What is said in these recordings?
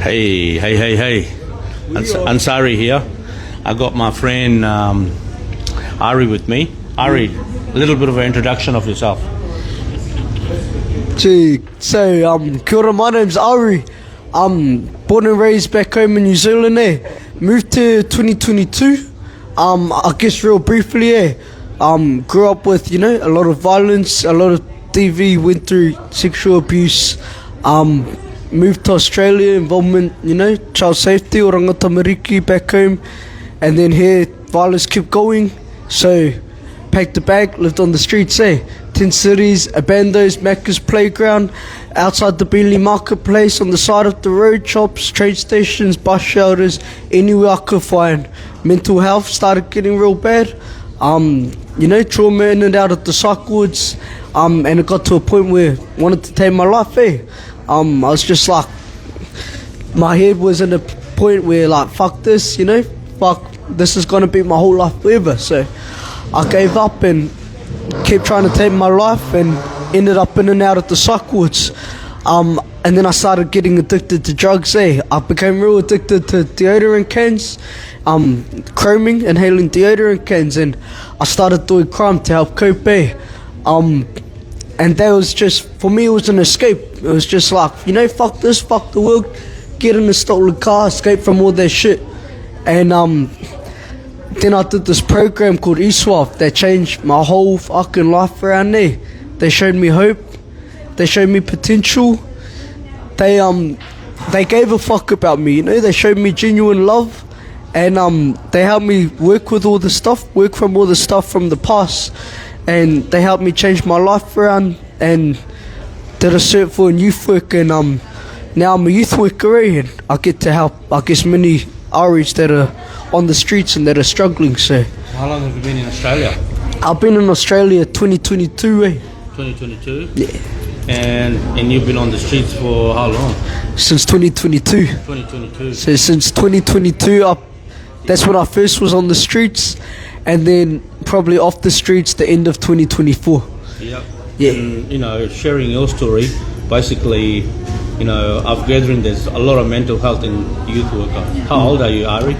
Hey. Ansary here. I got my friend Ari with me. Ari, a little bit of an introduction of yourself. Kia ora, my name's Ari. I'm born and raised back home in New Zealand, Moved to 2022. I guess real briefly, grew up with, a lot of violence, a lot of TV, went through sexual abuse, moved to Australia, involvement, child safety, or rangatamariki back home, and then here, violence kept going, so packed the bag, lived on the streets, 10 cities, Abandos, Macca's playground, outside the Beenley marketplace, on the side of the road, shops, train stations, bus shelters, anywhere I could find. Mental health started getting real bad, trauma in and out of the psych wards, and it got to a point where I wanted to take my life, I was just like, my head was in a point where like, fuck this, fuck, this is gonna be my whole life forever, so I gave up and kept trying to take my life and ended up in and out of the psych wards. And then I started getting addicted to drugs, I became real addicted to deodorant cans, chroming, inhaling deodorant cans, and I started doing crime to help cope, and that was just, for me, it was an escape. It was just like, fuck this, fuck the world, get in a stolen car, escape from all that shit. And then I did this program called eSwap that changed my whole fucking life around there. They showed me hope, they showed me potential, they gave a fuck about me, they showed me genuine love, and they helped me work with all the stuff, work from all the stuff from the past, and they helped me change my life around, and did a cert for a youth work, and now I'm a youth worker, and I get to help, I guess, many Aris that are on the streets and that are struggling. So how long have you been in Australia? I've been in Australia 2022, 2022? Yeah. And you've been on the streets for how long? Since 2022. 2022. So since 2022, that's when I first was on the streets, and then probably off the streets the end of 2024. Yep. Yeah. And, sharing your story, basically, I've gathered there's a lot of mental health in youth worker. How old are you, Ari?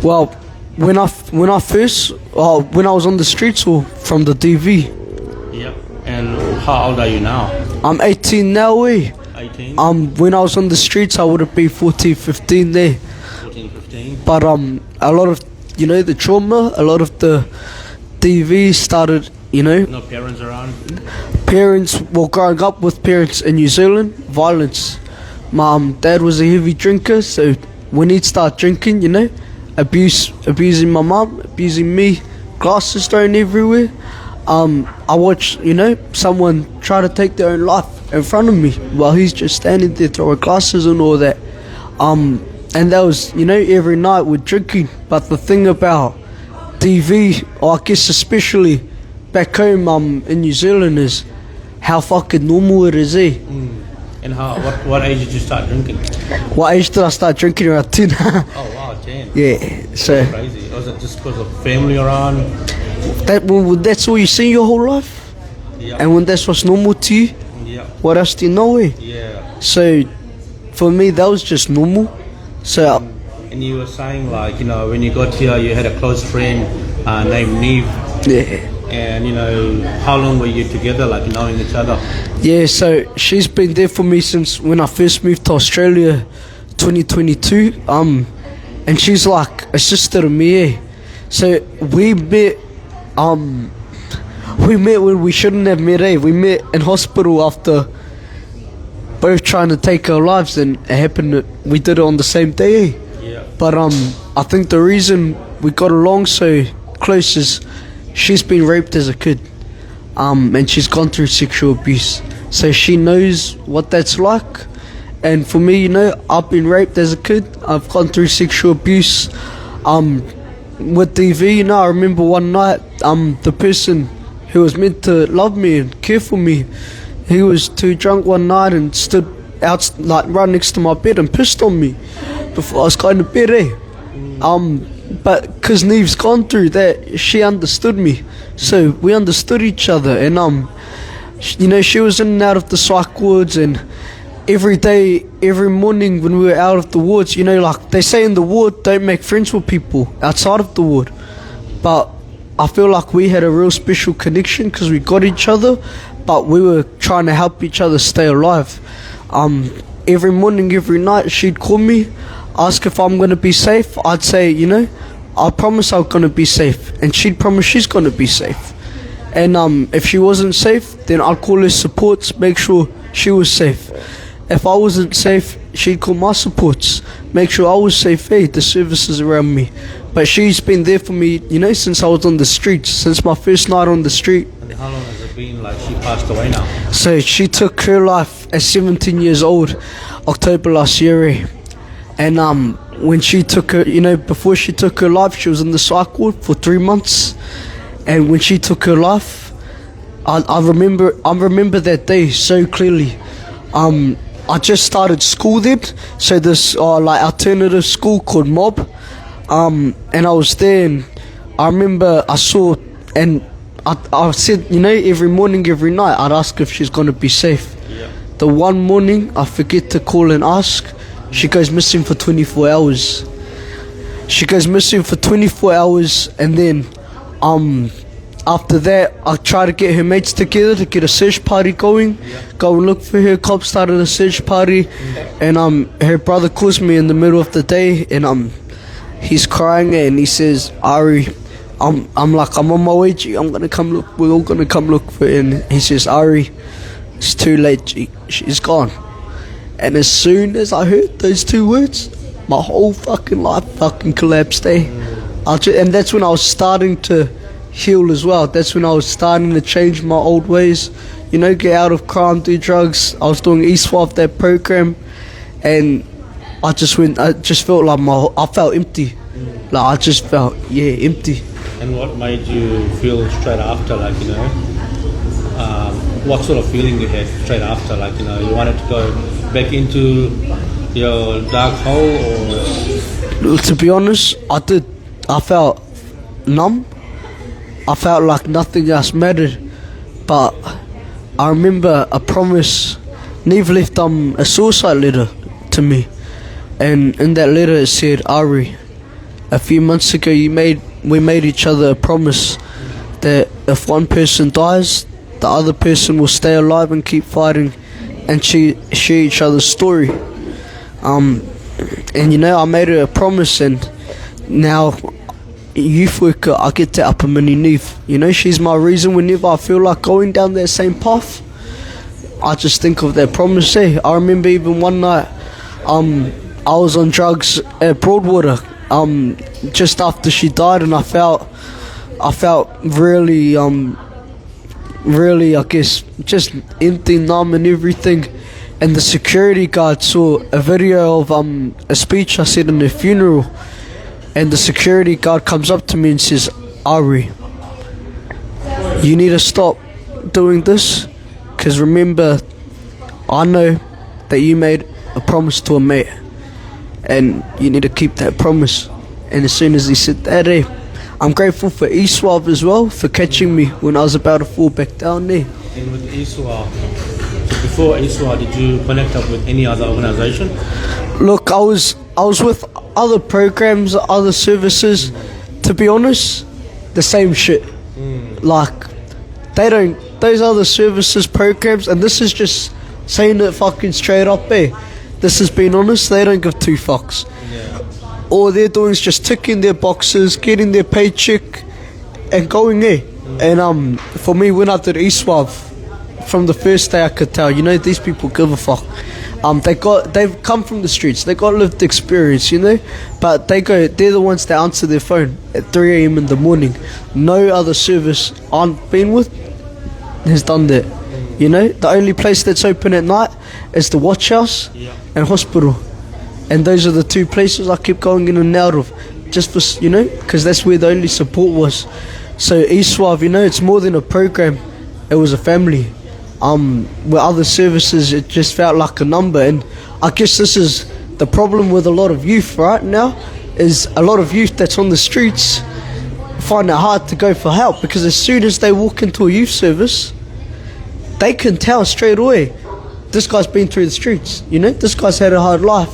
Well, when I was on the streets or from the DV. Yep. And how old are you now? I'm 18 now, 18? When I was on the streets, I would have been 14, 15 there. 14, 15? But a lot of, the trauma, a lot of the DV started, No parents around? Growing up with parents in New Zealand, violence. My dad was a heavy drinker, so when he'd start drinking, abusing my mum, abusing me, glasses thrown everywhere. I watched, someone try to take their own life in front of me while he's just standing there throwing glasses and all that. And that was, every night we're drinking. But the thing about DV, or I guess especially back home in New Zealand, is how fucking normal it is, And what age did you start drinking? What age did I start drinking? Around 10. Oh wow, 10. Yeah, so that's crazy. Was it just because of family around? That's all you see your whole life? Yeah. And when that's what's normal to you? Yeah. What else do you know, Yeah. So for me, that was just normal. So and you were saying, like, when you got here, you had a close friend named Neve. Yeah. And, how long were you together, like, knowing each other? Yeah, so she's been there for me since when I first moved to Australia, 2022. And she's like a sister to me, So we met when we shouldn't have met, We met in hospital after both trying to take our lives, and it happened that we did it on the same day, Yeah. But I think the reason we got along so close is she's been raped as a kid, and she's gone through sexual abuse, so she knows what that's like. And for me, I've been raped as a kid, I've gone through sexual abuse. With DV, I remember one night, the person who was meant to love me and care for me, he was too drunk one night and stood out, like, right next to my bed and pissed on me before I was going to bed, But because Neve's gone through that, she understood me, so we understood each other. And she was in and out of the psych wards, and every day, every morning when we were out of the wards, you know, like they say in the ward, don't make friends with people outside of the ward. But I feel like we had a real special connection because we got each other, but we were trying to help each other stay alive. Every morning, every night, she'd call me, ask if I'm going to be safe. I'd say, you know, I promise I'm going to be safe. And she'd promise she's going to be safe. And if she wasn't safe, then I'd call her supports, make sure she was safe. If I wasn't safe, she'd call my supports, make sure I was safe, hey, the services around me. But she's been there for me, you know, since I was on the streets, since my first night on the street. And how long has it been, like, she passed away now? So she took her life at 17 years old, October last year. And when she took her, you know, before she took her life, she was in the psych ward for 3 months. And when she took her life, I remember that day so clearly. I just started school then, so this like alternative school called Mob, and I was there, and I remember I saw, and I said, you know, every morning, every night, I'd ask if she's gonna be safe. Yeah. The one morning I forget to call and ask, she goes missing for 24 hours. She goes missing for 24 hours, and then after that, I tried to get her mates together to get a search party going. Go and look for her. Cops started a search party, and her brother calls me in the middle of the day, and he's crying, and he says, Ari, I'm like, I'm on my way, G. I'm gonna come look. We're all gonna come look for her. And he says, Ari, it's too late, G. She's gone. And as soon as I heard those two words, my whole fucking life fucking collapsed, eh? And that's when I was starting to heal as well. That's when I was starting to change my old ways, you know, get out of crime, do drugs. I was doing ESWAF, that program, and I just felt like I felt empty. Like I just felt, empty. And what made you feel straight after, like, you know, what sort of feeling you had straight after, like, you know, you wanted to go back into your dark hole, or? To be honest, I felt numb. I felt like nothing else mattered, but I remember a promise. Neve left a suicide letter to me, and in that letter it said, Ari, a few months ago we made each other a promise that if one person dies, the other person will stay alive and keep fighting and share each other's story. And you know, I made her a promise, and now youth worker, I get to up a mini Neve. You know, she's my reason whenever I feel like going down that same path. I just think of that promise. I remember even one night, I was on drugs at Broadwater, just after she died, and I felt really, I guess, just empty, numb and everything. And the security guard saw a video of a speech I said in her funeral. And the security guard comes up to me and says, Ari, you need to stop doing this, because remember, I know that you made a promise to a mate, and you need to keep that promise. And as soon as he said that, I'm grateful for ESWAV as well for catching me when I was about to fall back down there. And with ESWAV, so before ESWAV, did you connect up with any other organisation? Look, I was with other programs, other services. To be honest, the same shit. Like, those other services, programs, and this is just saying it fucking straight up, this is being honest, they don't give two fucks. Yeah. All they're doing is just ticking their boxes, getting their paycheck, and going there. And for me, when I did ESWAV, from the first day I could tell, you know, these people give a fuck. They've come from the streets, they got lived experience, you know, but they're the ones that answer their phone at 3 a.m. in the morning. No other service I've been with has done that, you know. The only place that's open at night is the watch house and hospital, and those are the two places I keep going in and out of, just for, you know, because that's where the only support was. So ESWAV, you know, it's more than a program, it was a family. With other services, it just felt like a number. And I guess this is the problem with a lot of youth right now, is a lot of youth that's on the streets find it hard to go for help, because as soon as they walk into a youth service, they can tell straight away this guy's been through the streets, you know, this guy's had a hard life,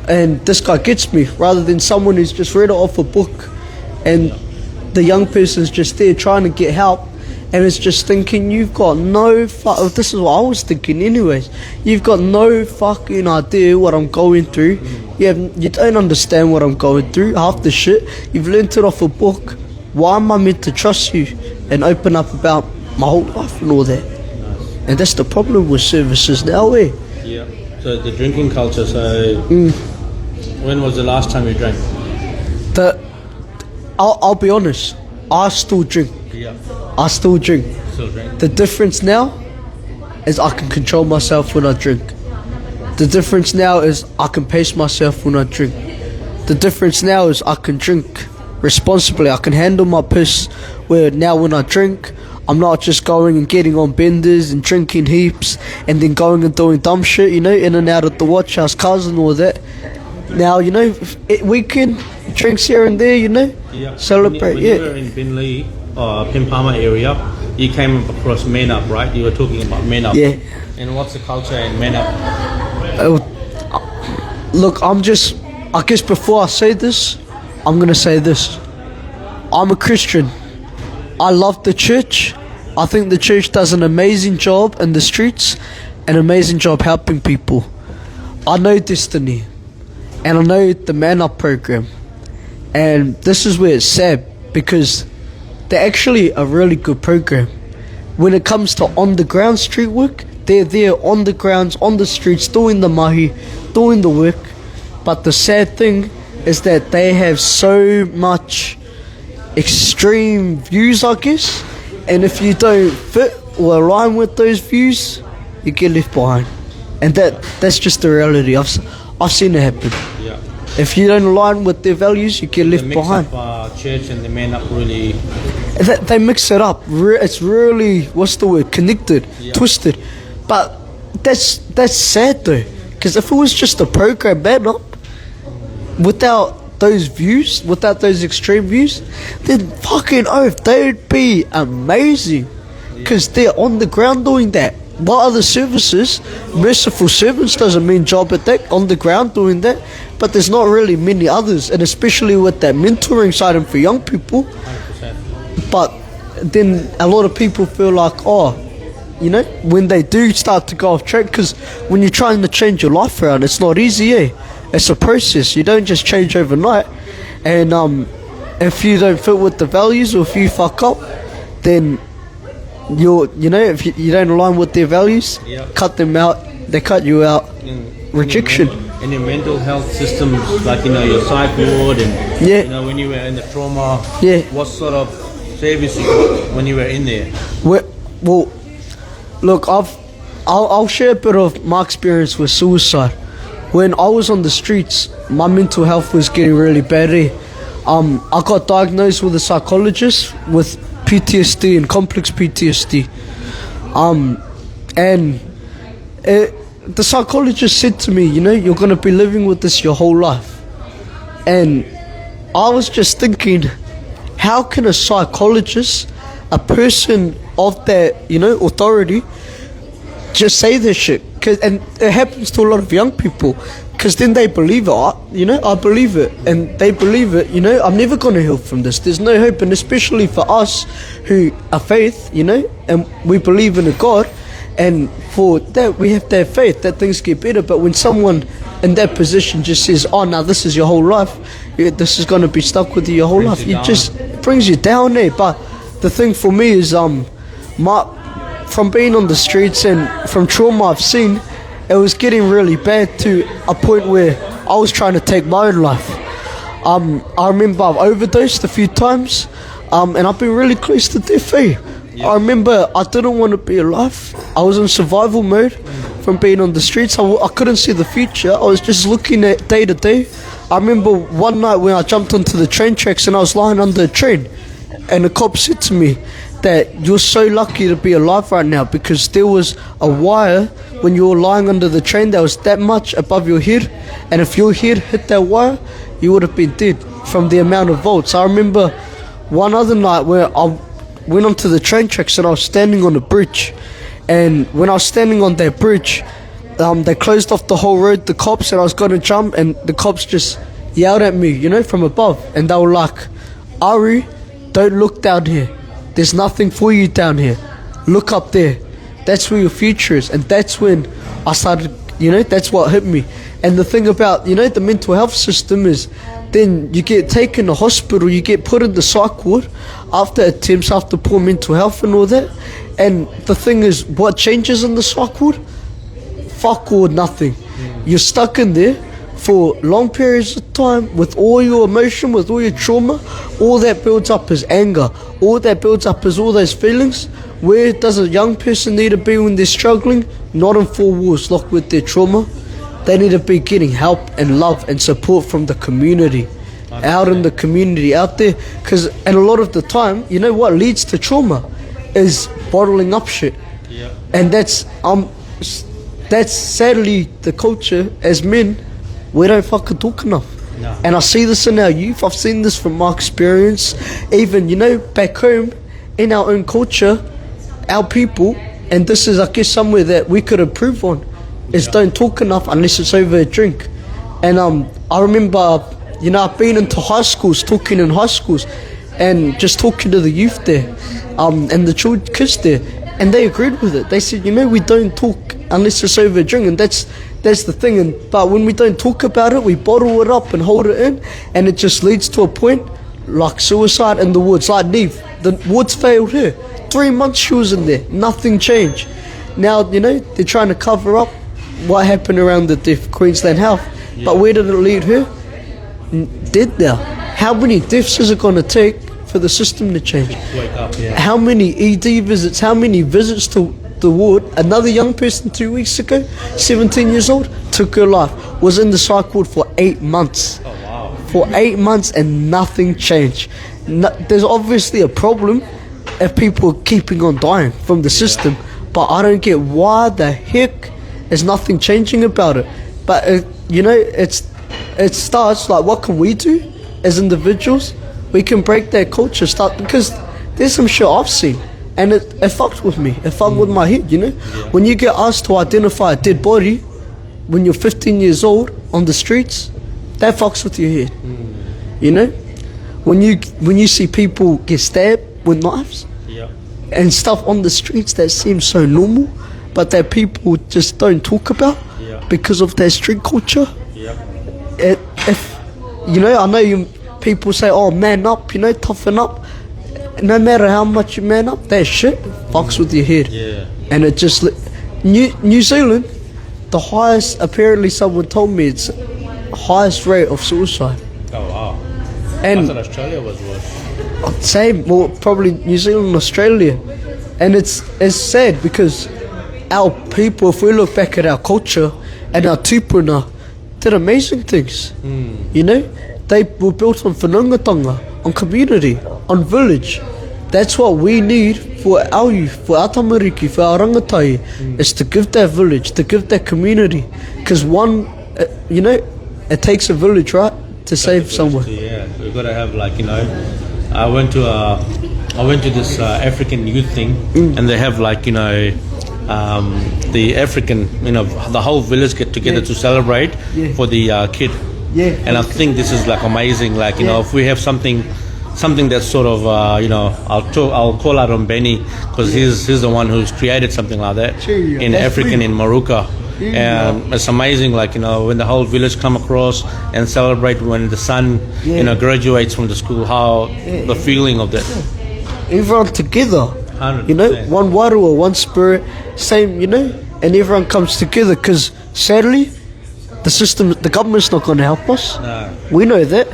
and this guy gets me, rather than someone who's just read it off a book, and the young person's just there trying to get help, and it's just thinking, you've got no this is what I was thinking anyways, you've got no fucking idea what I'm going through, you don't understand what I'm going through, half the shit, you've learnt it off a book, why am I meant to trust you and open up about my whole life and all that? And that's the problem with services now, eh? Yeah. So the drinking culture, so when was the last time you drank? I'll be honest, I still drink. Yeah. I still drink. Still drink. The difference now is I can control myself when I drink. The difference now is I can pace myself when I drink. The difference now is I can drink responsibly. I can handle my piss, where now when I drink, I'm not just going and getting on benders and drinking heaps and then going and doing dumb shit, you know, in and out of the watch house cars and all that. Now, you know, weekend drinks here and there, you know, Yeah. celebrate, when you were in Binley, Pimpama area, you came across Men Up, right? You were talking about Men Up. Yeah. And what's the culture in Men Up? Look, I guess before I say this, I'm going to say this. I'm a Christian. I love the church. I think the church does an amazing job in the streets, an amazing job helping people. I know Destiny, and I know the Man Up program, and this is where it's sad, because they're actually a really good program. When it comes to on the ground street work, they're there on the grounds, on the streets, doing the mahi, doing the work. But the sad thing is that they have so much extreme views, I guess, and if you don't fit or align with those views, you get left behind, and that's just the reality. I've seen it happen. Yeah. If you don't align with their values, you get left The mix behind. of church and the Men Up really. They mix it up. It's really, what's the word, connected, Yeah. twisted. But that's sad though, because if it was just a program Man Up, without those views, without those extreme views, then fucking oath, they'd be amazing, because they're on the ground doing that. What other services? Merciful Servants doesn't mean job at that, on the ground doing that, but there's not really many others, and especially with that mentoring side and for young people. 100%. But then a lot of people feel like, oh, you know, when they do start to go off track, because when you're trying to change your life around, it's not easy, eh? It's a process. You don't just change overnight. And if you don't fit with the values, or if you fuck up, then if you don't align with their values, Yeah. cut them out. They cut you out. Rejection. In your mental health systems, like, you know, your psych ward, and Yeah. you know, when you were in the trauma, Yeah. what sort of service you got when you were in there? Well, look, I'll share a bit of my experience with suicide. When I was on the streets, my mental health was getting really bad. I got diagnosed with a psychologist with PTSD and complex PTSD. The psychologist said to me, you know, you're going to be living with this your whole life. And I was just thinking, how can a psychologist, a person of that, you know, authority, just say this shit? And it happens to a lot of young people, because then they believe it. I believe it, and they believe it. You know, I'm never going to heal from this. There's no hope, and especially for us who are faith, you know, and we believe in a God, and for that we have to have faith that things get better. But when someone in that position just says, "Oh, now this is your whole life. This is going to be stuck with you your whole life," it brings you down there. But the thing for me is, from being on the streets and from trauma I've seen, it was getting really bad to a point where I was trying to take my own life. I remember I've overdosed a few times, and I've been really close to death. I remember I didn't want to be alive. I was in survival mode from being on the streets. I couldn't see the future. I was just looking at day to day. I remember one night when I jumped onto the train tracks and I was lying under a train, and the cop said to me that you're so lucky to be alive right now, because there was a wire when you were lying under the train that was that much above your head, and if your head hit that wire, you would have been dead from the amount of volts. I remember one other night where I went onto the train tracks and I was standing on a bridge, And when I was standing on that bridge, they closed off the whole road, the cops, and I was going to jump, and the cops just yelled at me, you know, from above. And they were like, Ari, don't look down here. There's nothing for you down here. Look up there. That's where your future is. And that's when I started, you know, that's what hit me. And the thing about, you know, the mental health system is then you get taken to hospital, you get put in the psych ward after attempts, after poor mental health and all that. And the thing is, what changes in the psych ward? Fuck all, nothing. You're stuck in there for long periods of time with all your emotion, with all your trauma. All that builds up is anger. All that builds up is all those feelings. Where does a young person need to be when they're struggling? Not in four walls locked with their trauma. They need to be getting help and love and support from the community. Out in the community, out there. And a lot of the time, you know what leads to trauma is bottling up shit. Yeah. And that's sadly the culture as men. We don't fucking talk enough. No. And I see this in our youth. I've seen this from my experience. Even, you know, back home in our own culture, our people, and this is, I guess, somewhere that we could improve on, is don't talk enough unless it's over a drink. And I remember, you know, I've been into high schools, talking in high schools, and just talking to the youth there, and the kids there, and they agreed with it. They said, you know, we don't talk unless it's over a drink, and that's the thing. But when we don't talk about it, we bottle it up and hold it in, and it just leads to a point like suicide in the woods. Like Neve, the woods failed her. 3 months she was in there, nothing changed. Now, you know, they're trying to cover up what happened around the death, Queensland Health. Yeah. But where did it lead her? Dead now. How many deaths is it going to take for the system to change? Wake up, yeah. How many ED visits, how many visits to the ward? Another young person 2 weeks ago, 17 years old, took her life, was in the psych ward for 8 months. Oh, wow. For 8 months and nothing changed. There's obviously a problem if people are keeping on dying from the system, but I don't get why the heck is nothing changing about it. But you know, it starts like, what can we do as individuals? We can break that culture, because there's some shit I've seen, and it fucked with me. It fucked with my head, you know. Yeah. When you get asked to identify a dead body when you're 15 years old on the streets, that fucks with your head. You know, when you see people get stabbed with knives and stuff on the streets that seems so normal, but that people just don't talk about because of their street culture. If you know, I know people say, oh, man up, you know, toughen up. No matter how much you man up, that shit fucks with your head. And it just New Zealand, the highest, apparently someone told me, it's highest rate of suicide. Oh wow. And I thought Australia was worse. Same, well, probably New Zealand and Australia. And it's sad because our people, if we look back at our culture and our tupuna, did amazing things. You know, they were built on whanangatanga, on community, on village. That's what we need for our youth, for our tamariki, for our rangatai, is to give that village, to give that community. Because one, you know, it takes a village, right, to save someone. Yeah, we've got to have, like, you know, I went to this African youth thing, and they have, like, you know, the African, you know, the whole village get together to celebrate for the kid. And I think this is, like, amazing. Like, you know, if we have something that's sort of, you know, I'll call out on Benny, because he's the one who's created something like that in African, in Maruka. And it's amazing, like, you know, when the whole village come across and celebrate when the son, you know, graduates from the school, how the feeling of that. Everyone together, 100%. You know, one warua, one spirit, same, you know, and everyone comes together, because sadly, the government's not going to help us. No. We know that.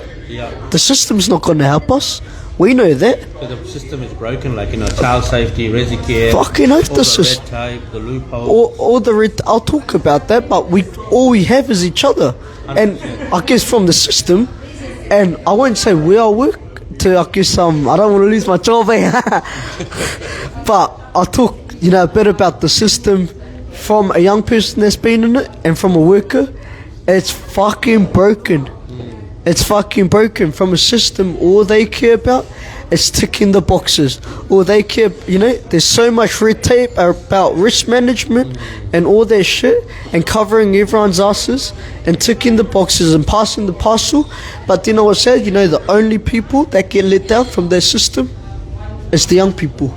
The system's not going to help us. We know that. Because the system is broken, like, you know, child safety, resi care, fucking all the system, red tape, the loophole. All the red. I'll talk about that, but all we have is each other. 100%. And I guess from the system, and I won't say where I work to, I guess I don't want to lose my job, but I'll talk, you know, a bit about the system from a young person that's been in it, and from a worker. It's fucking broken. It's fucking broken. From a system, all they care about It's ticking the boxes. All they care, there's so much red tape about risk management and all that shit, and covering everyone's asses and ticking the boxes and passing the parcel. But you know what's sad? The only people that get let down from their system is the young people.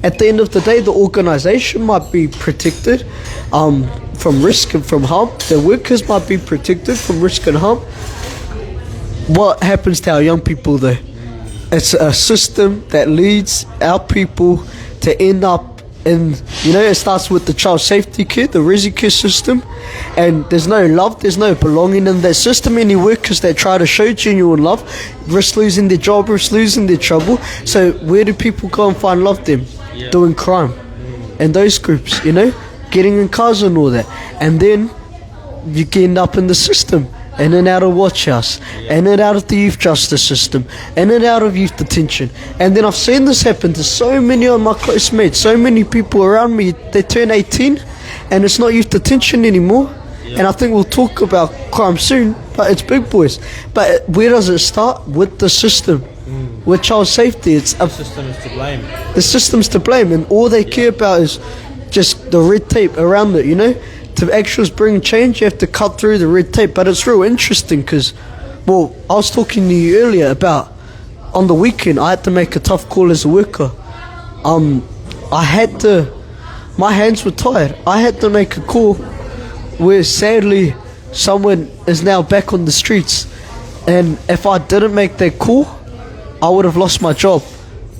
At the end of the day, the organisation might be protected from risk and from harm. The workers might be protected from risk and harm. What happens to our young people though? It's a system that leads our people to end up in, it starts with the child safety care, the resi care system, and there's no love, there's no belonging in that system. Any workers that try to show genuine love risk losing their job, risk losing their trouble. So where do people go and find love then? Doing crime. And those groups, getting in cars and all that. And then you end up in the system. In and out of watch house, in and out of the youth justice system, in and out of youth detention. And then I've seen this happen to so many of my close mates, so many people around me. They turn 18 and it's not youth detention anymore. And I think we'll talk about crime soon, but it's big boys. But where does it start? With the system, with child safety. The system is to blame. The system's to blame, and all they care about is just the red tape around it, To actually bring change, you have to cut through the red tape. But it's real interesting because, I was talking to you earlier about on the weekend, I had to make a tough call as a worker. My hands were tired. I had to make a call where sadly someone is now back on the streets. And if I didn't make that call, I would have lost my job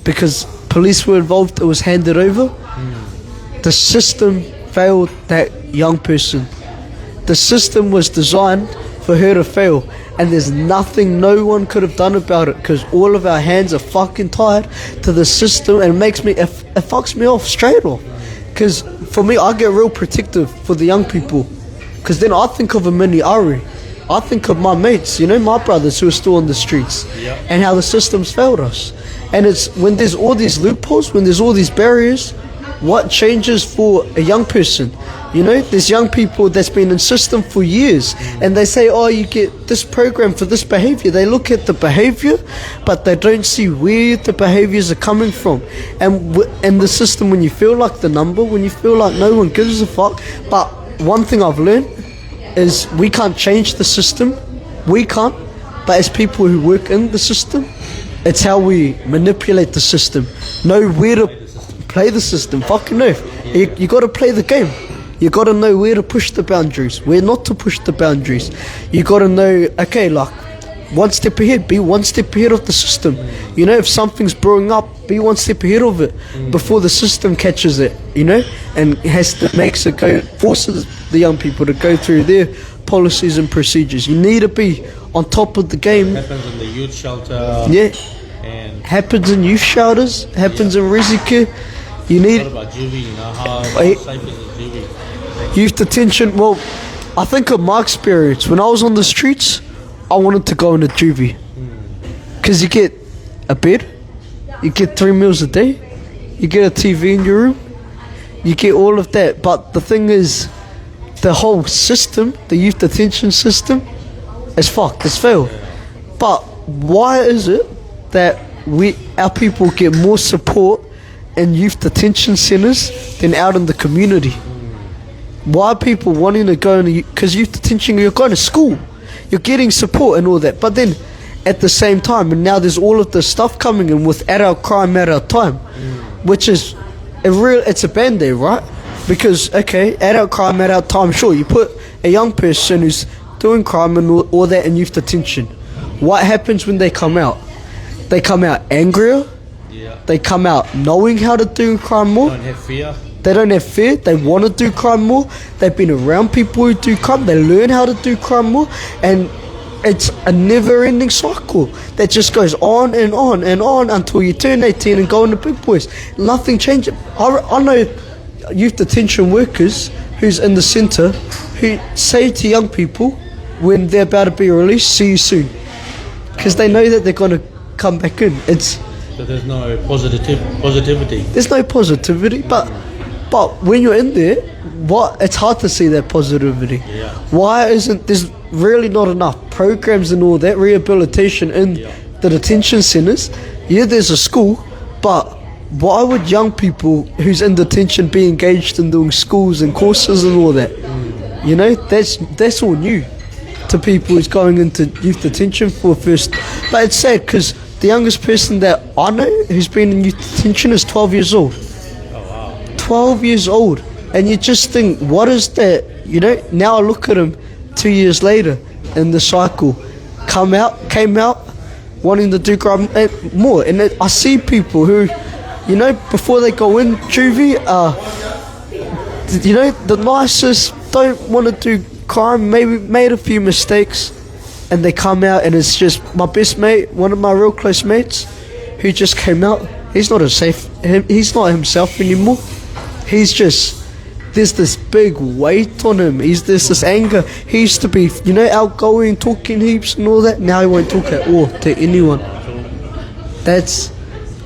because police were involved, it was handed over. The system failed that young person. The system was designed for her to fail, and there's nothing no one could have done about it because all of our hands are fucking tied to the system, and it fucks me off straight off. Because for me, I get real protective for the young people, because then I think of a mini Ari. I think of my mates, my brothers who are still on the streets, and how the system's failed us. And it's when there's all these loopholes, when there's all these barriers, what changes for a young person? There's young people that's been in system for years, and they say, you get this program for this behavior. They look at the behavior, but they don't see where the behaviors are coming from. And in the system, when you feel like the number, when you feel like no one gives a fuck. But one thing I've learned is we can't change the system. We can't. But as people who work in the system, it's how we manipulate the system. Know where to play the system. Fucking know. You got to play the game. You got to know where to push the boundaries, where not to push the boundaries. You got to know, okay, like, one step ahead, be one step ahead of the system. If something's brewing up, be one step ahead of it before the system catches it, and forces the young people to go through their policies and procedures. You need to be on top of the game. It happens in the youth shelter. Yeah. And happens in youth shelters, happens in resi care. You need. What about juvie? How safe is juvie? Youth detention. Well, I think of my experience when I was on the streets, I wanted to go into juvie because you get a bed, you get 3 meals a day, you get a TV in your room, you get all of that. But the thing is, the whole system, the youth detention system, is fucked. It's failed. But why is it that our people get more support in youth detention centres than out in the community? Why are people wanting to go into, because youth detention, you're going to school, you're getting support and all that, but then at the same time, and now there's all of this stuff coming in with adult crime, adult time, which is it's a band-aid, right? Because, okay, adult crime, adult time, sure, you put a young person who's doing crime and all that in youth detention. What happens when they come out? They come out angrier. They come out knowing how to do crime more. Don't have fear. They don't have fear. They want to do crime more. They've been around people who do crime. They learn how to do crime more. And it's a never-ending cycle that just goes on and on and on until you turn 18 and go into big boys. Nothing changes. I know youth detention workers who's in the centre who say to young people when they're about to be released, see you soon. Because they know that they're going to come back in. So there's no positivity. There's no positivity, but when you're in there, it's hard to see that positivity. Why isn't there's really not enough programs and all that rehabilitation in the detention centers, yeah, there's a school, but why would young people who's in detention be engaged in doing schools and courses and all that? You know, that's all new to people who's going into youth detention for first. But it's sad because the youngest person that I know who's been in youth detention is 12 years old. Oh, wow. 12 years old. And you just think, what is that? You know, now I look at him 2 years later in the cycle, came out, wanting to do crime more. And I see people who, you know, before they go in juvie, you know, the nicest, don't want to do crime, maybe made a few mistakes, and they come out and it's just my best mate, one of my real close mates, who just came out. He's not he's not himself anymore. He's just, there's this big weight on him. There's this anger. He used to be, you know, outgoing, talking heaps and all that. Now he won't talk at all to anyone.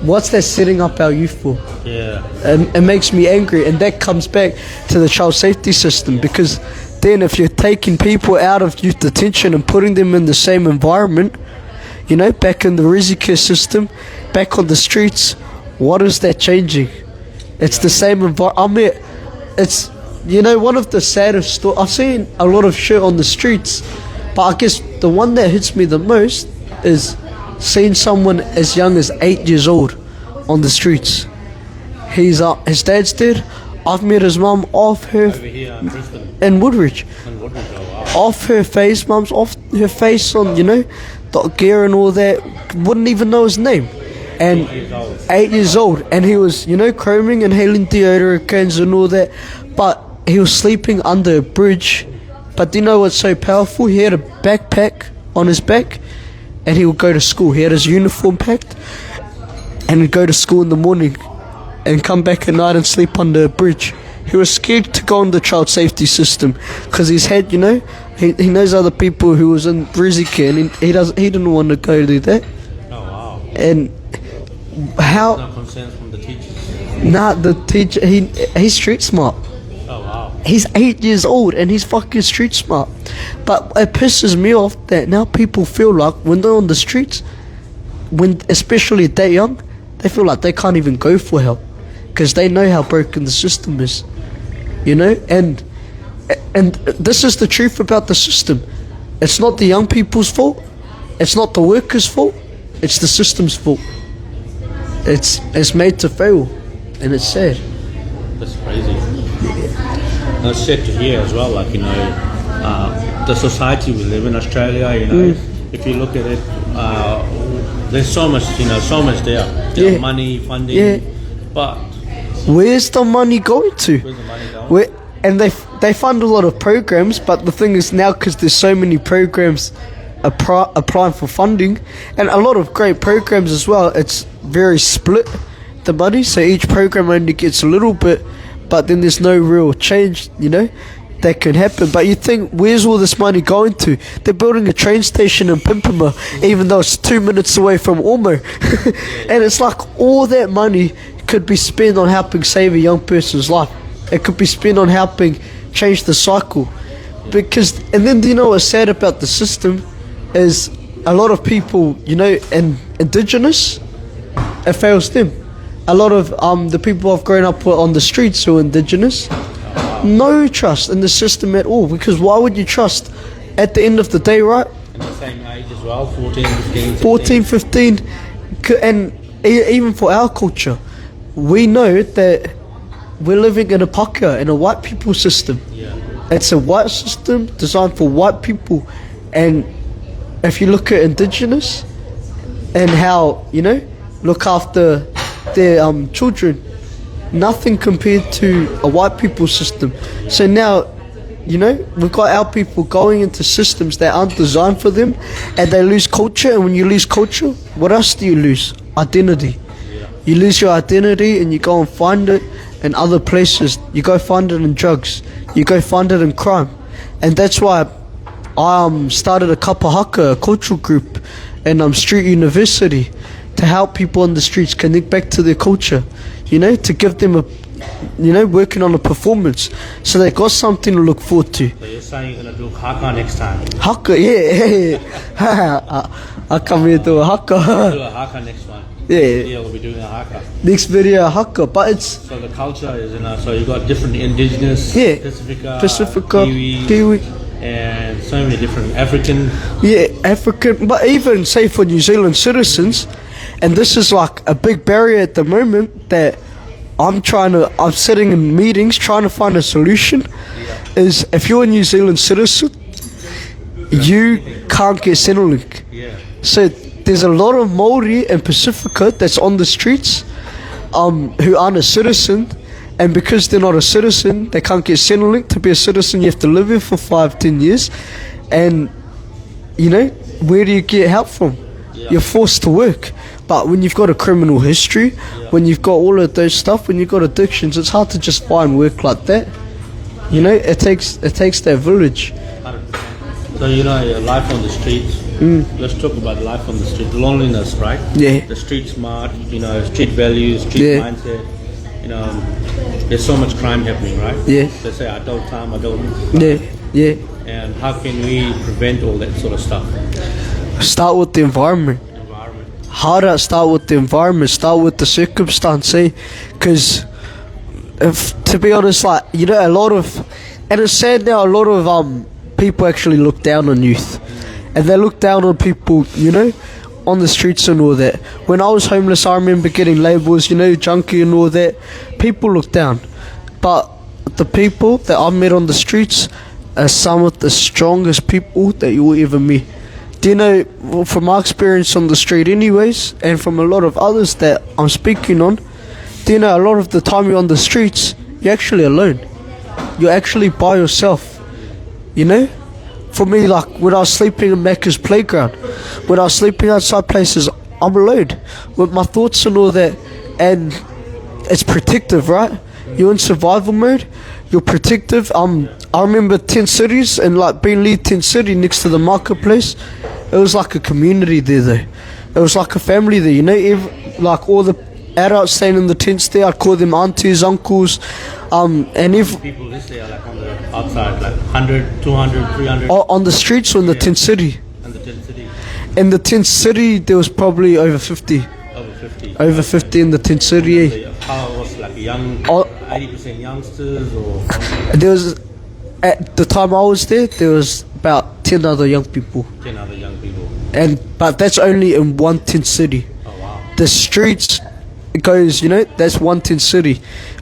What's that setting up our youth for? Yeah. It makes me angry, and that comes back to the child safety system, because then if you're taking people out of youth detention and putting them in the same environment, you know, back in the resi care system, back on the streets, what is that changing? It's the same environment. I mean, it's, you know, one of the saddest stories. I've seen a lot of shit on the streets, but I guess the one that hits me the most is seeing someone as young as 8 years old on the streets. His dad's dead. I've met his mum off her Over here in Brisbane. in Woodridge. In Woodridge, oh, wow. Off her face, mum's off her face on, you know, the gear and all that. Wouldn't even know his name. And 8 years old, and he was, you know, combing, inhaling deodorant cans and all that, but he was sleeping under a bridge. But do you know what's so powerful? He had a backpack on his back, and he would go to school. He had his uniform packed, and he'd go to school in the morning and come back at night and sleep under a bridge. He was scared to go in the child safety system because he's had, you know, he knows other people who was in resi care, and he didn't want to go do that. Oh, wow. And how? No concerns from the teachers. Nah, the teacher, he's street smart. Oh, wow. He's 8 years old and he's fucking street smart. But it pisses me off that now people feel like when they're on the streets, when especially that young, they feel like they can't even go for help because they know how broken the system is. You know, and this is the truth about the system. It's not the young people's fault. It's not the workers' fault. It's the system's fault. It's made to fail, and it's sad. That's crazy. And it's sad to hear as well, like, you know, the society we live in Australia, you know, if you look at it, there's so much, you know, so much there. Yeah. Money, funding, Yeah. but Where's the money going to? where's the money going? And they fund a lot of programs, but the thing is now, because there's so many programs applying for funding, and a lot of great programs as well, it's very split, the money, so each program only gets a little bit, but then there's no real change, you know, that can happen. But you think, where's all this money going to? They're building a train station in Pimpama, even though it's 2 minutes away from Ormo. And it's like all that money could be spent on helping save a young person's life. It could be spent on helping change the cycle. Because, and then, you know what's sad about the system is a lot of people, you know, and indigenous, it fails them. A lot of the people I've grown up with on the streets who are indigenous, no trust in the system at all. Because why would you trust at the end of the day, right? And the same age as well, 14, 15, 14, 15, and even for our culture, we know that we're living in a paka, in a white people system. Yeah. It's a white system designed for white people, and if you look at indigenous and how, you know, look after their children, nothing compared to a white people system. So now, you know, we've got our people going into systems that aren't designed for them, and they lose culture. And when you lose culture, what else do you lose? Identity. You lose your identity and you go and find it in other places. You go find it in drugs. You go find it in crime. And that's why I started a kapa haka, a cultural group, in Street University to help people on the streets connect back to their culture. you know, to give them a, you know, working on a performance, so they got something to look forward to. So you're saying you're gonna do haka next time. Haka, yeah. I come here to a haka. Do a haka next one. Yeah. Yeah, we'll be doing a haka. Next video, haka, but it's So the culture is, so you got different indigenous, Yeah. Pacifica, Kiwi. and so many different African. Yeah, African, but even say for New Zealand citizens, and this is like a big barrier at the moment that I'm sitting in meetings trying to find a solution, is if you're a New Zealand citizen, you can't get Centrelink. Yeah. So there's a lot of Māori and Pacifica that's on the streets who aren't a citizen, and because they're not a citizen, they can't get Centrelink. To be a citizen, you have to live here for 5-10 years, and you know, where do you get help from? Yeah. You're forced to work. But when you've got a criminal history, when you've got all of those stuff, when you've got addictions, it's hard to just find work like that. You know, it takes that village. 100%. So your life on the streets. Let's talk about life on the street. Loneliness, right? Yeah. The street smart. Street values, street mindset. There's so much crime happening, right? Yeah. They say adult time. Yeah. And how can we prevent all that sort of stuff? Start with the environment. How to start with the environment, start with the circumstance, because to be honest, like, a lot of, and it's sad now, a lot of people actually look down on youth, and they look down on people, on the streets and all that. When I was homeless, I remember getting labels, junkie and all that. People look down, but the people that I've met on the streets are some of the strongest people that you will ever meet. Do you know, from my experience on the street anyways, and from a lot of others that I'm speaking on, do you know, a lot of the time you're on the streets, you're actually alone. You're actually by yourself, For me, like, when I was sleeping in Macca's playground, when I was sleeping outside places, I'm alone with my thoughts and all that, and it's protective, right? You're in survival mode, you're protective. I remember Tent Cities, and like being lead Tent City next to the marketplace, it was like a community there though. It was like a family there, like all the adults staying in the tents there, I'd call them aunties, uncles, and if people this there, like on the outside, like 100, 200, 300. On the streets or in the Tent City? In the Tent City. In the Tent City, there was probably over 50. Over 50 in the Tent City. How was like young, 80% youngsters, or? There was, at the time I was there was about 10 other young people. 10 other young people. But that's only in one Tent City. Oh wow. The streets, it goes, that's one Tent City.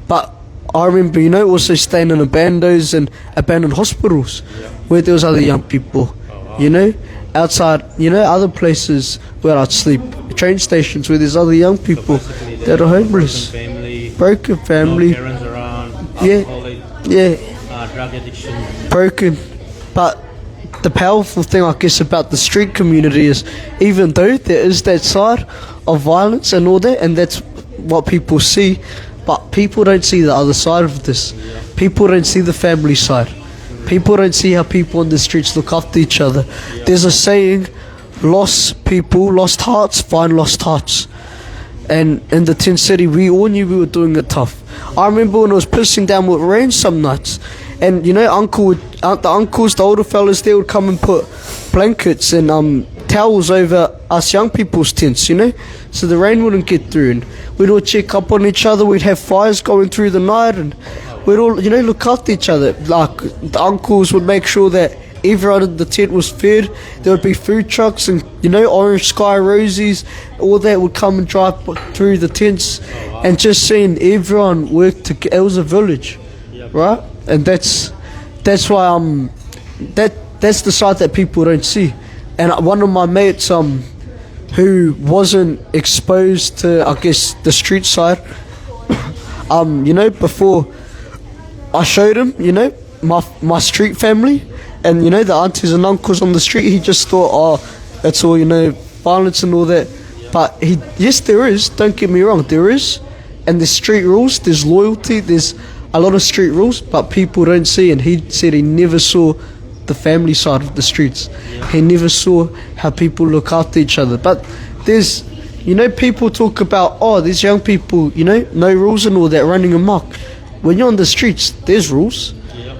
But I remember, also staying in abandoned hospitals where there was other young people, outside, other places where I'd sleep, train stations where there's other young people that are homeless. Broken family. No parents around. Drug addiction. Broken. But the powerful thing, I guess, about the street community is, even though there is that side of violence and all that, and that's what people see, but people don't see the other side of this. People don't see the family side. People don't see how people on the streets look after each other. There's a saying, lost people, lost hearts, find lost hearts. And in the Tent City, we all knew we were doing it tough. I remember when it was pissing down with rain some nights, and the uncles, the older fellas, they would come and put blankets and towels over us young people's tents, so the rain wouldn't get through, and we'd all check up on each other. We'd have fires going through the night, and we'd all, look after each other. Like, the uncles would make sure that everyone in the tent was fed. There would be food trucks and, Orange Sky Rosies, all that would come and drive through the tents. And just seeing everyone work together, it was a village, right? And that's why that's the side that people don't see. And one of my mates who wasn't exposed to, I guess, the street side, before I showed him, my street family, and the aunties and uncles on the street, he just thought, oh, that's all, violence and all that. But yes, there is, don't get me wrong, there is. And there's street rules, there's loyalty, there's a lot of street rules, but people don't see. And he said he never saw the family side of the streets. He never saw how people look after each other. But there's you know, people talk about, oh, these young people, you know, no rules and all that, running amok. When you're on the streets, there's rules. Yeah.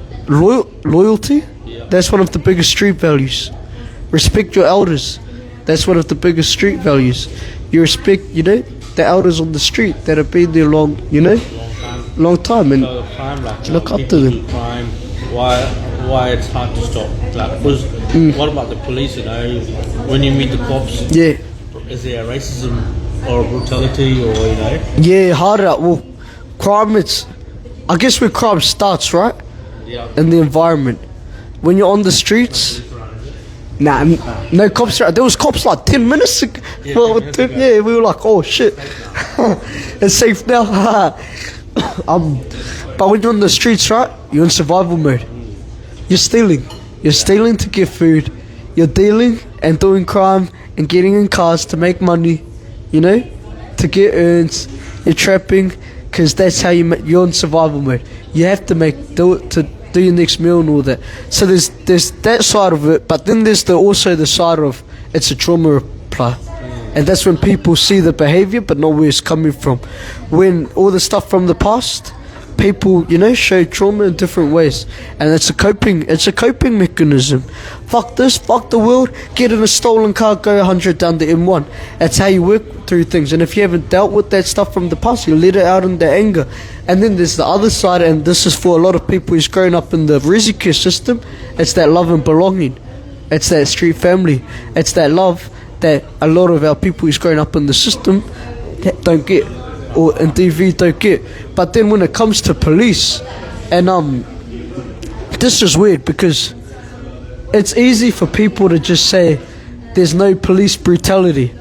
Loyalty, Yeah. that's one of the biggest street values. Respect your elders, that's one of the biggest street values. You respect, you know, the elders on the street that have been there long, you know, long time. And So crime, like, look up people to do them. crime. Why it's hard to stop? Like, because what about the police? You know, when you meet the cops, Yeah, is there racism or brutality, or you know? yeah, harder. Well, crime, it's, I guess where crime starts, right? Yeah. In the environment. When you're on the streets, nah, no cops. There was cops like 10 minutes ago. Yeah, Well, 10 minutes ago. yeah, we were like, oh shit, it's safe now. But when you're on the streets, right, you're in survival mode. You're stealing. You're stealing to get food. You're dealing and doing crime and getting in cars to make money, you know, to get earns. You're trapping, because that's how you're in survival mode. You have to do your next meal and all that. So there's that side of it, but then there's also the side of it's a trauma reply. And that's when people see the behavior but not where it's coming from. When all the stuff from the past, people, you know, show trauma in different ways, and it's a coping mechanism. Fuck this, fuck the world, get in a stolen car, go 100 down the M1. That's how you work through things. And if you haven't dealt with that stuff from the past, you let it out in the anger. And then there's the other side, and this is for a lot of people who's grown up in the resi care system. It's that love and belonging. It's that street family. It's that love that a lot of our people who's grown up in the system don't get, or in DV don't get. But then when it comes to police, and this is weird, because it's easy for people to just say there's no police brutality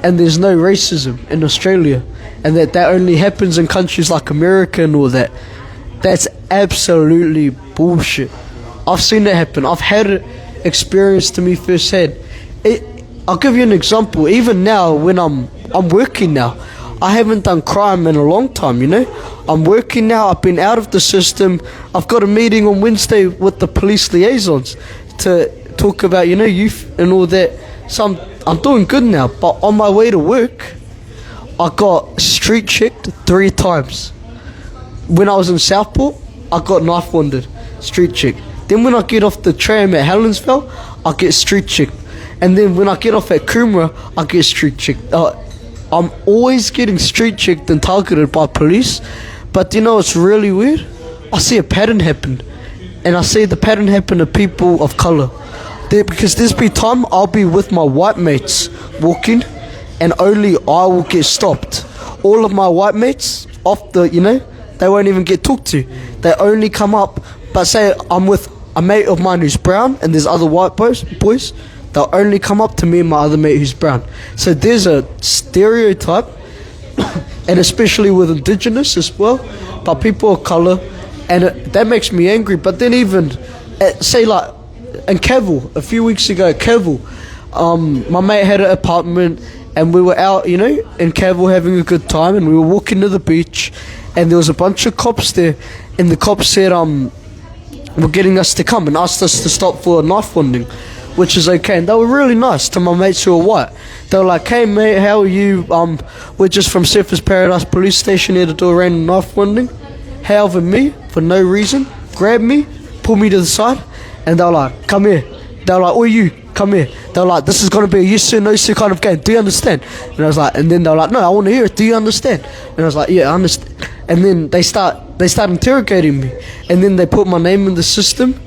and there's no racism in Australia, and that only happens in countries like America and all that. That's absolutely bullshit. I've seen it happen. I've had it experienced to me firsthand. I'll give you an example. Even now, when I'm working now, I haven't done crime in a long time, you know. I'm working now. I've been out of the system. I've got a meeting on Wednesday with the police liaisons to talk about, you know, youth and all that. So I'm doing good now. But on my way to work, I got street checked 3 times. When I was in Southport, I got knife wounded, street checked. Then when I get off the tram at Helensville, I get street checked. And then when I get off at Coomera, I get street checked. I'm always getting street checked and targeted by police. But you know, it's really weird. I see a pattern happen, and I see the pattern happen to people of colour. Because there's been time I'll be with my white mates walking, and only I will get stopped. All of my white mates off the, you know, they won't even get talked to. They only come up. But say I'm with a mate of mine who's brown, and there's other white boys, they'll only come up to me and my other mate who's brown. So there's a stereotype, and especially with Indigenous as well, but people of colour, and that makes me angry. But then even, say like, in Cavill, a few weeks ago, Cavill, my mate had an apartment, and we were out, you know, in Cavill having a good time, and we were walking to the beach, and there was a bunch of cops there, and the cops said, were getting us to come and asked us to stop for a knife wounding, which is okay. And they were really nice to my mates who were white. They were like, hey mate, how are you? We're just from Surfers Paradise Police Station here to do a random knife wounding. However, me, for no reason, grabbed me, pulled me to the side, and they were like, come here. They were like, oh you, come here. They were like, this is going to be a yes sir, no sir kind of game. Do you understand? And I was like, and then they were like, no, I want to hear it. Do you understand? And I was like, yeah, I understand. And then they start interrogating me, and then they put my name in the system,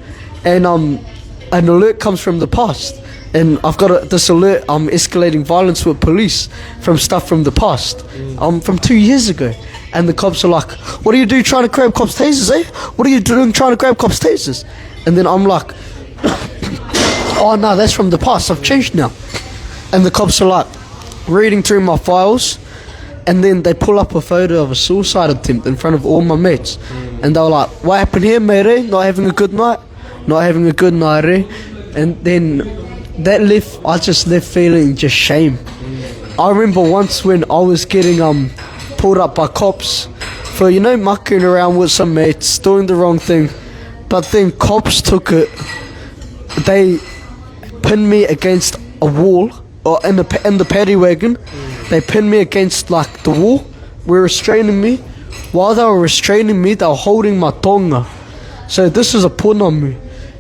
and an alert comes from the past, and I've got this alert, escalating violence with police from stuff from the past, from 2 years ago. And the cops are like, what do you do trying to grab cops' tasers, eh? What are you doing trying to grab cops' tasers? And then I'm like, oh no, that's from the past, I've changed now. And the cops are like reading through my files, and then they pull up a photo of a suicide attempt in front of all my mates. And they were like, what happened here, mate, eh? Not having a good night? Not having a good night, eh? And then I just left feeling just shame. I remember once when I was getting pulled up by cops for, you know, mucking around with some mates, doing the wrong thing. But then cops took it, they pinned me against a wall, or in the paddy wagon, they pinned me against like the wall, were restraining me. While they were restraining me, they were holding my tonga. So this is a ponamu,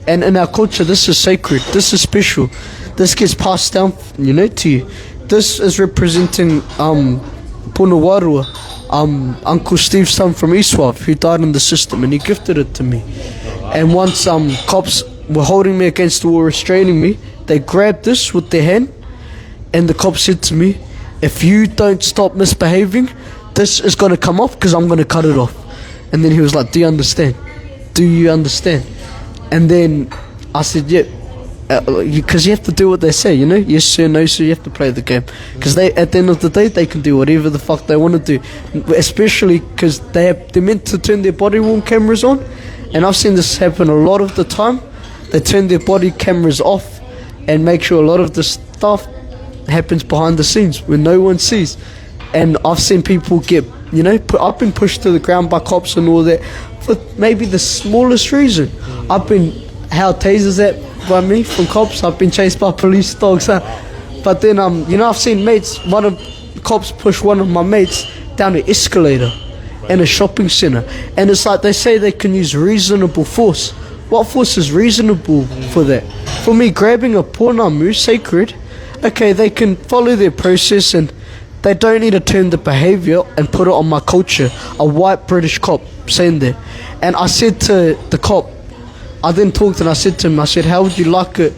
and in our culture this is sacred, this is special, this gets passed down, you know, to you. This is representing Punawarua, Uncle Steve's son from Iswav, who died in the system, and he gifted it to me. And once cops were holding me against the wall, restraining me, they grabbed this with their hand, and the cop said to me, if you don't stop misbehaving, this is going to come off because I'm going to cut it off. And then he was like, do you understand? Do you understand? And then I said, yeah, because you have to do what they say, you know? Yes sir, no sir, you have to play the game. Because they, at the end of the day, they can do whatever the fuck they want to do. Especially because they're meant to turn their body worn cameras on. And I've seen this happen a lot of the time. They turn their body cameras off and make sure a lot of the stuff happens behind the scenes when no one sees. And I've seen people get, you know, I've been pushed to the ground by cops and all that for maybe the smallest reason. I've been held tasers at by me from cops. I've been chased by police dogs. But then, you know, I've seen mates, cops push one of my mates down an escalator in a shopping centre. And it's like they say they can use reasonable force. What force is reasonable for that? For me, grabbing a ponamu, sacred, okay, they can follow their process and they don't need to turn the behaviour and put it on my culture. A white British cop saying that. And I said to the cop, I then talked and I said to him, I said, how would you like it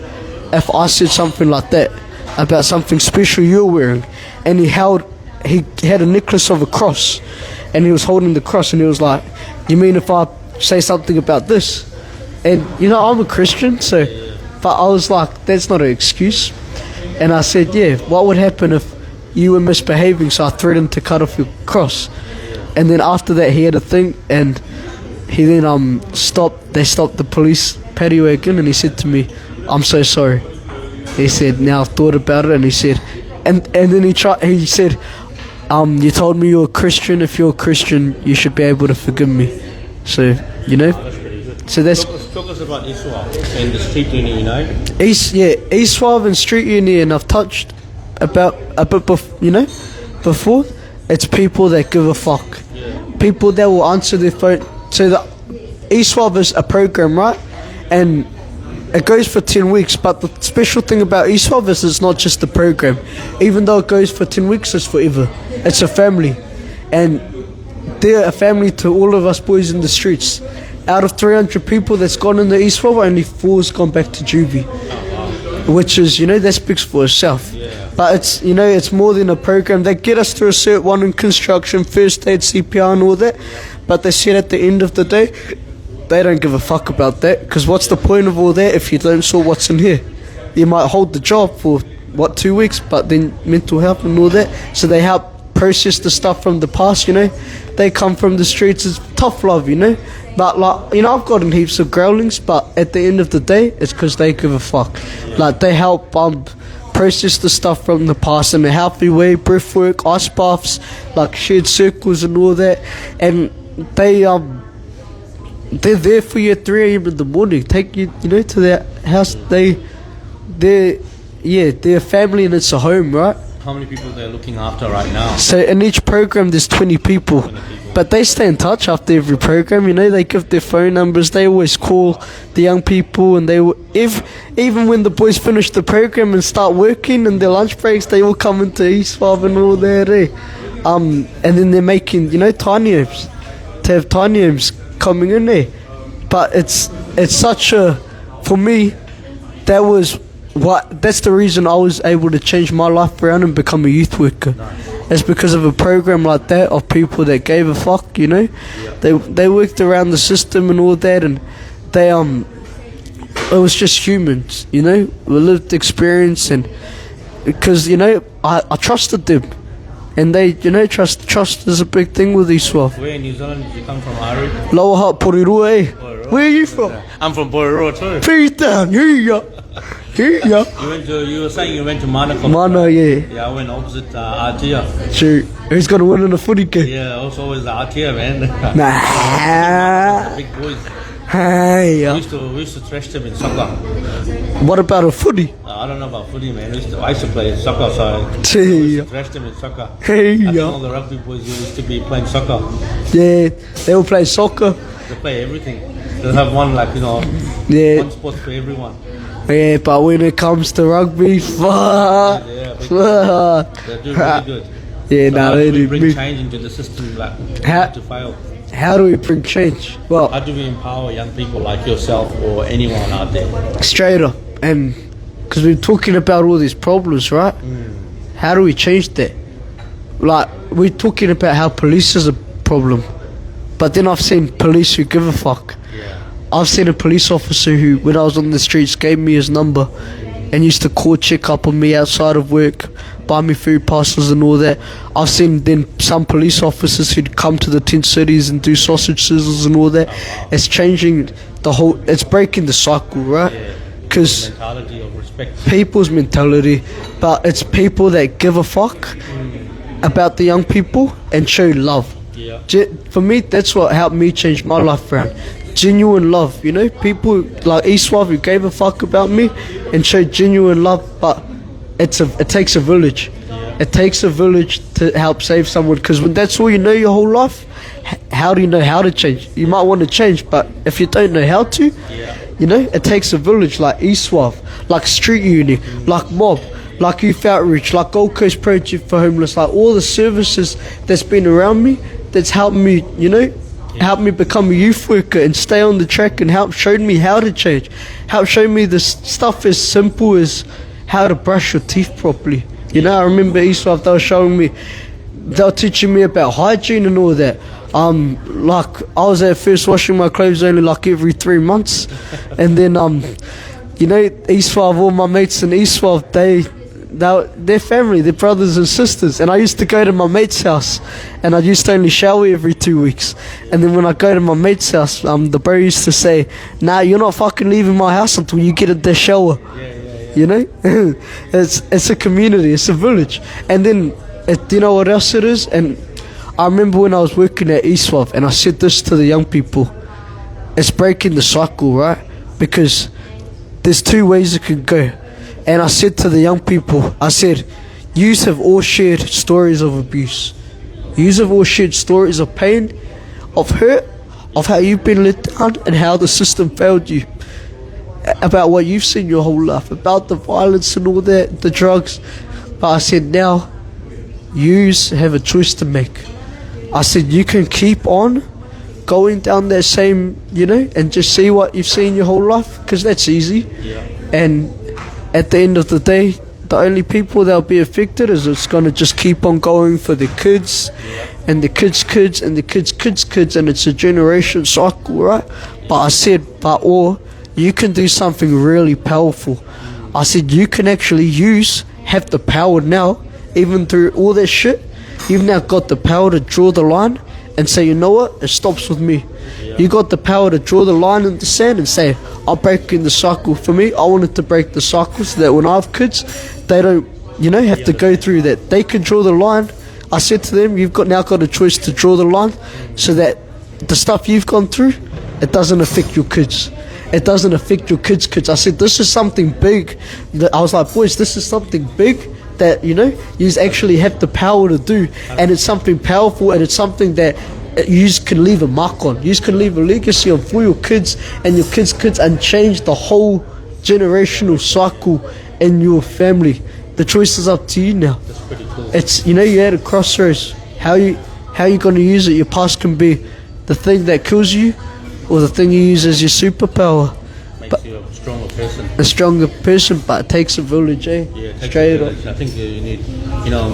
if I said something like that about something special you're wearing? And he had a necklace of a cross and he was holding the cross and he was like, you mean if I say something about this? And you know, I'm a Christian, so, but I was like, that's not an excuse. And I said, yeah, what would happen if you were misbehaving? So I threatened to cut off your cross. And then after that he had a thing, and he then they stopped the police paddy wagon, and he said to me, I'm so sorry. He said, now I've thought about it, and he said, and then he said, you told me you're a Christian. If you're a Christian, you should be able to forgive me. So, you know, so that's... Talk us about Iswav and the street union, you know? Iswav and street union I've touched about a bit before. It's people that give a fuck. People that will answer their phone. So the Iswav is a program, right? And it goes for 10 weeks, but the special thing about Iswav is it's not just a program. Even though it goes for 10 weeks, it's forever. It's a family. And they're a family to all of us boys in the streets. Out of 300 people that's gone in the Iswav, only 4's gone back to juvie. Which is, you know, that speaks for itself. But it's, you know, it's more than a program. They get us through a cert 1 in construction, first aid, CPR and all that. But they said at the end of the day, they don't give a fuck about that. Because what's the point of all that if you don't saw what's in here? You might hold the job for, 2 weeks, but then mental health and all that. So they help process the stuff from the past, you know. They come from the streets, it's tough love, you know. But like, you know, I've gotten heaps of growlings, but at the end of the day, it's because they give a fuck. Like, they help process the stuff from the past in a healthy way, breath work, ice baths, like shared circles and all that. And they're there for you at 3 a.m. in the morning, take you, you know, to their house. They're a family and it's a home, right? How many people they're looking after right now? So in each program there's 20 people. But they stay in touch after every program, you know, they give their phone numbers, they always call the young people, and even when the boys finish the program and start working in their lunch breaks, they all come into Iswav and all that, and then they're making, you know, tiny homes, to have tiny homes coming in there. But it's such a, for me, that's the reason I was able to change my life around and become a youth worker. It's because of a program like that, of people that gave a fuck, you know. They worked around the system and all that, and they it was just humans, you know, with lived experience. And because, you know, I trusted them, and they, you know, trust is a big thing with Iswav. Where in New Zealand did you come from, Ari? Lower Hutt, Porirua, eh? Where are you from? I'm from Porirua too. Peter, here you go. You were saying you went to Manukau. Mana, yeah. Yeah, I went opposite Aotea. True. Who's got to win in the footy game? Yeah, also always Aotea, man. Nah. Big boys. Hey. We used to thrash them in soccer. What about a footy? I don't know about footy, man. I used to play soccer, so I used to thrash them in soccer. Hey, I think yeah. all the rugby boys used to be playing soccer. Yeah, they will play soccer. They play everything. They'll have one, like, Yeah. one sport for everyone. Yeah, but when it comes to rugby, fuck. Yeah, Fuck. they do really good. Yeah, So nah, how they do we do. bring change into the system, like, How- to fail? How do we bring change? Well, How do we empower young people like yourself or anyone out there? straight up, and because we're talking about all these problems, right? How do we change that? Like, we're talking about how police is a problem, but then I've seen police who give a fuck. Yeah. I've seen a police officer who, when I was on the streets, gave me his number and used to call, check up on me outside of work, buy me food parcels and all that. I've seen then some police officers who'd come to the tent cities and do sausage sizzles and all that. It's changing the whole, it's breaking the cycle, right? Because Mentality of respect. people's mentality, but it's people that give a fuck about the young people and show love. Yeah. For me, that's what helped me change my life around. Genuine love, people like Eastwave who gave a fuck about me and showed genuine love, but it takes a village. It takes a village to help save someone, because when that's all you know your whole life, how do you know how to change? You might want to change, but if you don't know how to, it takes a village like Eastwave, like Street Uni, like Mob, like Youth Outreach, like Gold Coast Project for Homeless, like all the services that's been around me, that's helped me, helped me become a youth worker and stay on the track, and help showed me how to change, help show me the stuff as simple as how to brush your teeth properly. I remember Eastwave, they were teaching me about hygiene and all that. Like, I was at first washing my clothes only like every 3 months, and then Eastwave, all my mates in Eastwave, they're family, they're brothers and sisters, and I used to go to my mate's house, and I used to only shower every 2 weeks, and then when I go to my mate's house, the bro used to say, nah, you're not fucking leaving my house until you get in the shower. It's a community, it's a village. And then do you know what else it is? And I remember when I was working at Eastwave, and I said this to the young people, it's breaking the cycle, right? Because there's 2 ways it could go. And I said to the young people, I said, yous have all shared stories of abuse. Yous have all shared stories of pain, of hurt, of how you've been let down and how the system failed you. About what you've seen your whole life, about the violence and all that, the drugs. But I said, now, yous have a choice to make. I said, you can keep on going down that same, and just see what you've seen your whole life, because that's easy. And at the end of the day, the only people that'll be affected is it's going to just keep on going for the kids and the kids' kids and the kids' kids, and it's a generation cycle, right? But I said, or you can do something really powerful. I said, you can actually have the power now, even through all that shit, you've now got the power to draw the line and say, you know what, it stops with me. You got the power to draw the line in the sand and say, I'm breaking the cycle. For me, I wanted to break the cycle so that when I have kids, they don't, have to go through that. They can draw the line. I said to them, you've now got a choice to draw the line so that the stuff you've gone through, it doesn't affect your kids. It doesn't affect your kids' kids. I said, this is something big. I was like, boys, this is something big that, you actually have the power to do. And it's something powerful, and it's something that you can leave a mark on. You can leave a legacy on for your kids and your kids' kids, and change the whole generational cycle in your family. The choice is up to you now. That's pretty cool. It's, you're at a crossroads. How you going to use it? Your past can be the thing that kills you, or the thing you use as your superpower. Makes you a stronger person. A stronger person, but it takes a village, eh? Yeah, it takes Straight a up. village. I think you need,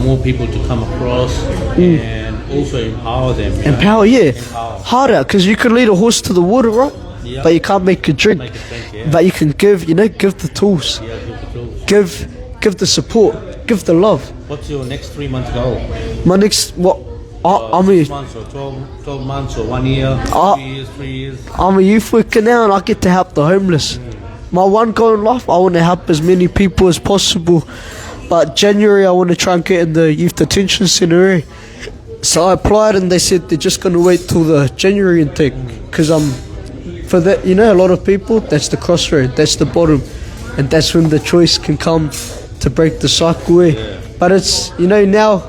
more people to come across and also empower them. Empower, yeah. Empower. Harder, because you can lead a horse to the water, right? Yeah. But you can't make it drink. Make it drink, yeah. But you can give the tools. Yeah, give the tools. Give the support. Give the love. What's your next 3 month goal? My next, I mean, 6 months or 12 months or 1 year, 2 years, 3 years? I'm a youth worker now, and I get to help the homeless. My one goal in life, I want to help as many people as possible. But January, I want to try and get in the youth detention centre, eh? So I applied, and they said they're just going to wait till the January intake, because for that, a lot of people, that's the crossroad, that's the bottom. and that's when the choice can come to break the cycle. But it's, you know, now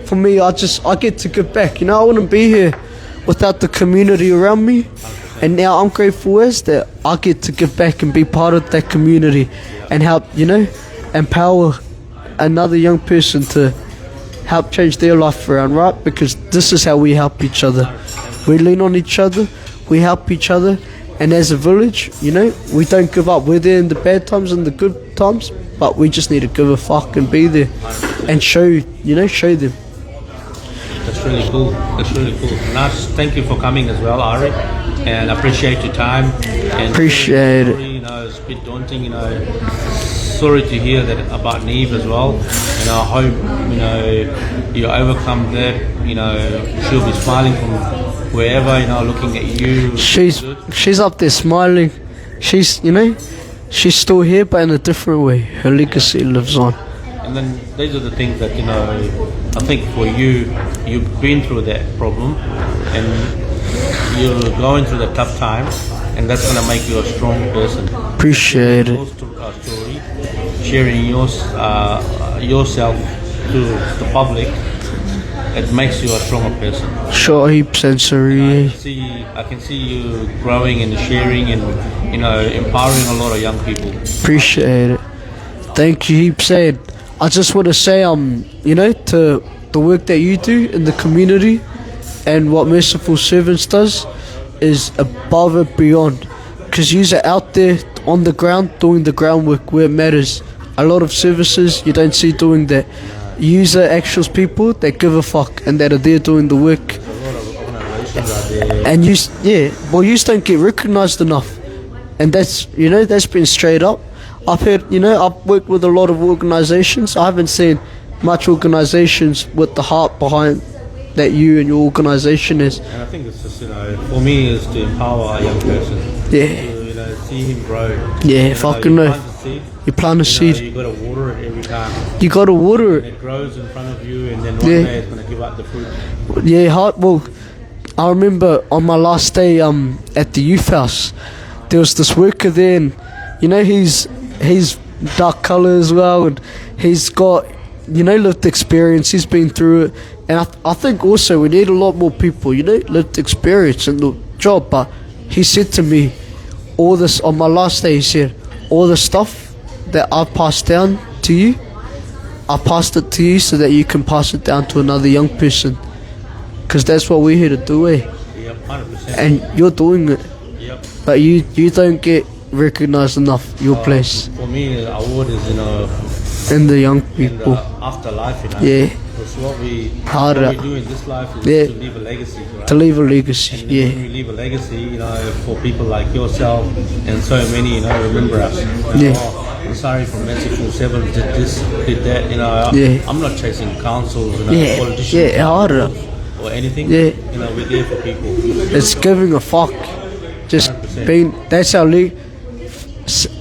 for me, I get to give back. You know, I wouldn't be here without the community around me, and now I'm grateful as that I get to give back and be part of that community and help, you know, empower another young person to help change their life around, right? Because this is how we help each other. We lean on each other, we help each other, and as a village, you know, we don't give up. We're there in the bad times and the good times, but we just need to give a fuck and be there and show them. That's really cool. That's really cool. Nice. Thank you for coming as well, Ari, and I appreciate your time. And Appreciate it. You know, it's a bit daunting. You know, sorry to hear that about Neve as well. And I hope, you know, you overcome that. You know, she'll be smiling from wherever, you know, looking at you. She's up there smiling. She's, you know, she's still here, but in a different way. Her legacy lives on. And then these are the things that, you know, I think for you, you've been through that problem and you're going through the tough time, and that's going to make you a strong person. Appreciate it. Your story, sharing yourself to the public, it makes you a stronger person. Sure, heaps Ansary. I can see you growing and sharing and, you know, empowering a lot of young people. Appreciate it. Thank you, heaps. I just want to say, you know, to the work that you do in the community and what Merciful Servants does is above and beyond. Because you are out there on the ground doing the groundwork where it matters. A lot of services you don't see doing that. You are actual people that give a fuck and that are there doing the work. There's a lot of organizations out there. And you just don't get recognised enough. And that's, you know, that's been straight up. I've heard, you know, I've worked with a lot of organisations. I haven't seen much organisations with the heart behind that you and your organisation is. And I think it's just, you know, for me, is to empower a young person. Yeah. To, you know, see him grow. Yeah, you fucking know. You plant a seed. You got to water it every time. You got to water it. It grows in front of you, and then one day it's going to give out the fruit. Yeah, well, I remember on my last day at the youth house, there was this worker there, and you know, he's dark colour as well, and he's got, you know, lived experience. He's been through it, and I think also we need a lot more people, you know, lived experience in the job. But he said to me, all this on my last day, he said, all the stuff that I've passed down to you, I passed it to you so that you can pass it down to another young person, because that's what we're here to do, Yep, 100%. And you're doing it. Yep. But you don't get recognised enough, your place. For me, the award is, you know, in the young in people. the afterlife, you know. Yeah. Because what we do in this life is Yeah. to leave a legacy, right? To leave a legacy, And yeah. when we leave a legacy, you know, for people like yourself and so many, you know, remember us. Yeah. Oh, I'm sorry from Merciful Servants did this, did that, you know. Yeah. I'm not chasing councils, you know, Yeah, politicians. yeah, harder. Or anything. Yeah. You know, we're there for people. It's giving a fuck. Just 100%. being, that's our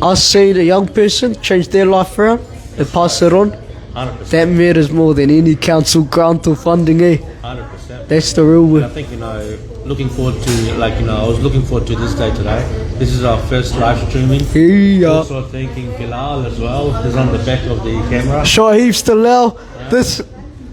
us seeing a young person change their life around and pass it on. 100%. That matters more than any council grant or funding, 100%. That's the real And I work. think, you know, looking forward to, like, you know, I was looking forward to this day today. This is our first live streaming. Yeah. Also thanking Bilal as well, who's on the back of the camera. Sure, heaps Dalal,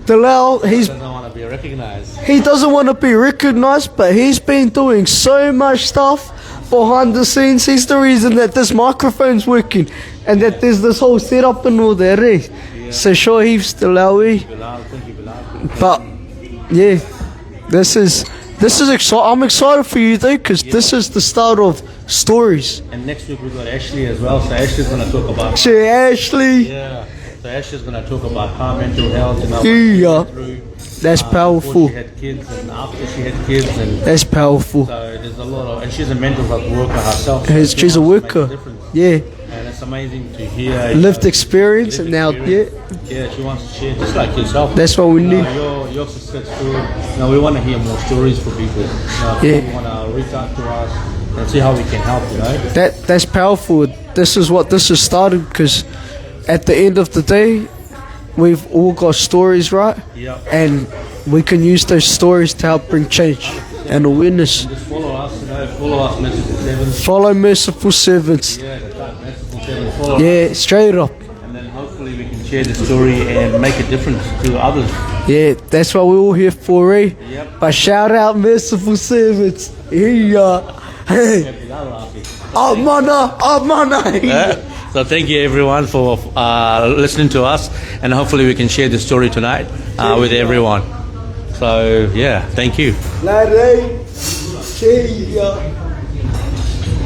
He doesn't want to be recognized. he doesn't want to be recognised, but he's been doing so much stuff behind the scenes. He's the reason that this microphone's working and that there's this whole setup and all that. So sure, heaps Dalal. Bilal, thank you, Bilal. But yeah, this is exciting. I'm excited for you though, because this is the start of stories. And next week we got Ashley as well. So Ashley's going to talk about. Say Ashley. Yeah. So Ashley's going to talk about her mental health and Yeah. through. That's Before powerful. she had kids and after she had kids, and That's powerful. so there's a lot of, and she's a mental health worker herself. She's a worker. Yeah. And it's amazing to hear. Lived experience and now Yeah, she wants to share just like yourself. That's what we You know, need. You're successful. You know, we want to hear more stories for people. You know, Yeah. people want to reach out to us and see how we can help, you know. That's powerful. This is what this has started, because at the end of the day, we've all got stories, right? Yeah. And we can use those stories to help bring change and awareness. Just follow us, you know, follow us, Merciful Servants. Follow Merciful Servants. Yeah, that's right, Merciful sevenfold. Yeah, straight up. And then hopefully we can share the story and make a difference to others. Yeah, that's what we're all here for, eh? Yep. But shout out Merciful Servants. Here you are. Hey. Amana. So thank you everyone for listening to us, and hopefully we can share the story tonight with everyone. So yeah, thank you. Later. See ya.